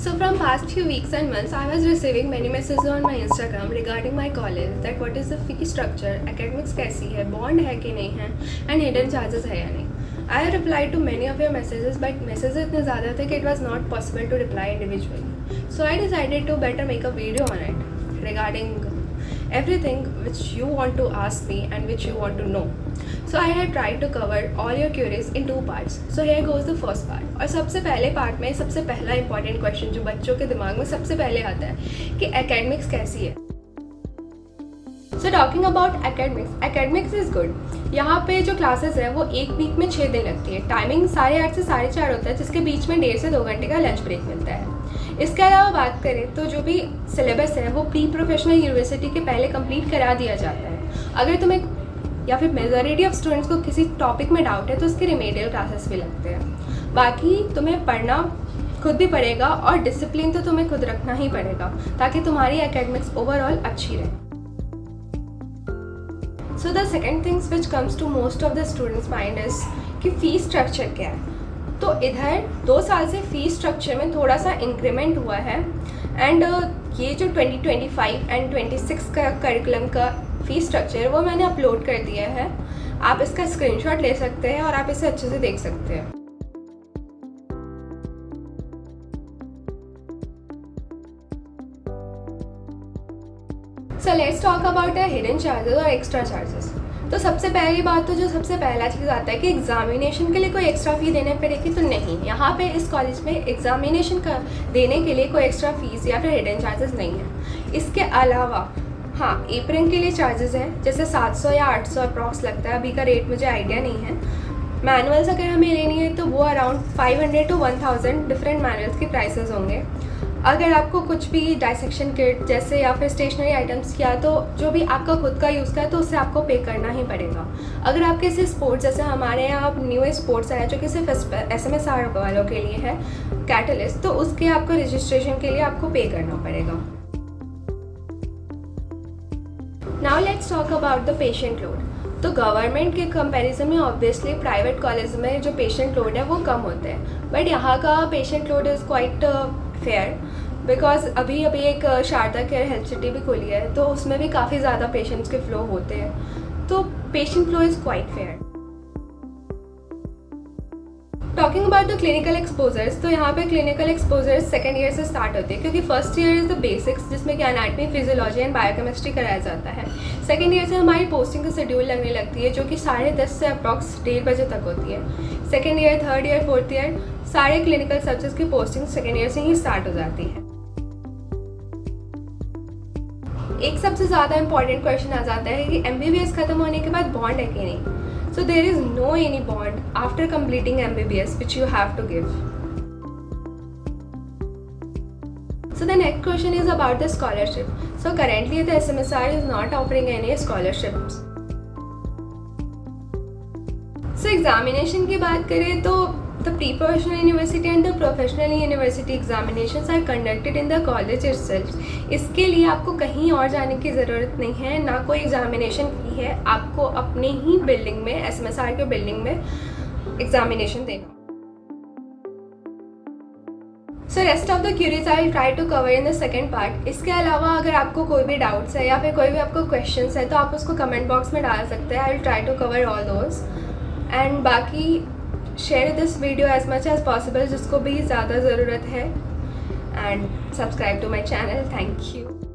So from past few weeks and months, I was receiving many messages on my Instagram regarding my college that what is the fee structure, academics कैसी है, bond है कि नहीं है, and hidden charges है या नहीं. I replied to many of your messages, but messages इतने ज़्यादा थे कि it was not possible to reply individually. So I decided to better make a video on it regarding everything which you want to ask me and which you want to know. So I had tried to cover all your queries in 2 parts. So here goes the first part. और सबसे पहले part में सबसे पहला important question जो बच्चों के दिमाग में सबसे पहले आता है कि एकेडमिक्स कैसी है. So talking about academics is good. यहाँ पे जो क्लासेस है वो एक वीक में 6 दिन लगती है. टाइमिंग 8:30 से 4:30 होता है, जिसके बीच में 1.5 से 2 घंटे का लंच ब्रेक मिलता है. इसके अलावा बात करें तो जो भी सिलेबस है वो प्री प्रोफेशनल यूनिवर्सिटी के पहले कंप्लीट करा दिया जाता है. अगर तुम्हें या फिर मेजॉरिटी ऑफ स्टूडेंट्स को किसी टॉपिक में डाउट है तो उसके रिमेडियल क्लासेस भी लगते हैं. बाकी तुम्हें पढ़ना खुद भी पड़ेगा और डिसिप्लिन तो तुम्हें खुद रखना ही पड़ेगा ताकि तुम्हारी एकेडमिक्स ओवरऑल अच्छी रहे. So the second things which comes to most of the students mind is कि फ़ीस स्ट्रक्चर क्या है. तो इधर 2 साल से फ़ीस स्ट्रक्चर में थोड़ा सा इंक्रीमेंट हुआ है एंड ये जो 2025 एंड 26 का करिकुलम का फ़ीस स्ट्रक्चर वो मैंने अपलोड कर दिया है. आप इसका स्क्रीनशॉट ले सकते हैं और आप इसे अच्छे से देख सकते हैं. So let's talk about the hidden charges और एक्स्ट्रा चार्जेस. तो सबसे पहली बात तो जो सबसे पहला चीज़ आता है कि एग्जामिनेशन के लिए कोई एक्स्ट्रा फ़ी देने पड़ेगी, तो नहीं. यहाँ पे इस कॉलेज में एग्जामिनेशन का देने के लिए कोई एक्स्ट्रा फीस या फिर हिडन चार्जेस नहीं है. इसके अलावा हाँ, एप्रन के लिए चार्जेस हैं, जैसे 700 या 800 अप्रॉक्स लगता है. अभी का रेट मुझे आइडिया नहीं है. मैनुअल्स अगर हमें लेनी है तो वो अराउंड 500 to 1000 डिफरेंट मैनुअल्स के प्राइसेस होंगे. अगर आपको कुछ भी डाइसेक्शन किट जैसे या फिर स्टेशनरी आइटम्स या तो जो भी आपका खुद का यूज़ का है तो उससे आपको पे करना ही पड़ेगा. अगर आप किसी स्पोर्ट्स जैसे हमारे यहाँ न्यू स्पोर्ट्स है जो कि सिर्फ SMSR वालों के लिए है, कैटलिस्ट, तो उसके आपको रजिस्ट्रेशन के लिए आपको पे करना पड़ेगा. Now let's talk about the patient load. तो गवर्नमेंट के कंपैरिजन में ऑब्वियसली प्राइवेट कॉलेज में जो पेशेंट लोड है वो कम होते हैं, बट यहाँ का patient load is quite fair because अभी एक शारदा केयर हेल्थ सिटी भी खुली है तो उसमें भी काफ़ी ज़्यादा पेशेंट्स के फ्लो होते हैं. तो patient flow is quite fair. Talking about the clinical exposures, तो यहाँ पे क्लिनिकल एक्सपोजर्स सेकेंड ईयर से स्टार्ट होते हैं क्योंकि first year is the basics जिसमें कि एनाटमी, फिजियोलॉजी एंड बायोकेमिस्ट्री कराया जाता है. सेकेंड ईयर से हमारी पोस्टिंग की शेड्यूल लगने लगती है जो कि 10:30 से अप्रॉक्स 1:30 बजे तक होती है. Second year, third year, fourth year सारे क्लिनिकल सब्जेक्ट्स की पोस्टिंग सेकेंड ईयर से ही स्टार्ट हो जाती है. एक सबसे ज़्यादा इंपॉर्टेंट क्वेश्चन आ जाता है कि MBBS खत्म होने के बाद बॉन्ड है कि नहीं. So there is no any bond after completing MBBS which you have to give. So the next question is about the scholarship. So currently the SMSR is not offering any scholarships. So examination की बात करें तो the pre-professional university and the professional university examinations are conducted in the college itself. इसके लिए आपको कहीं और जाने की ज़रूरत नहीं है, ना कोई एग्जामिनेशन फी है. आपको अपने ही बिल्डिंग में SMSR के बिल्डिंग में एग्जामिनेशन देना. So rest of the queries I will try to cover in the second part. इसके अलावा अगर आपको कोई भी डाउट्स है या फिर कोई भी आपको क्वेश्चंस है तो आप उसको कमेंट बॉक्स में डाल सकते हैं. I will try to cover all those. And बाकी share this video as much as possible जिसको भी ज़्यादा ज़रूरत है. And subscribe to my channel. Thank you.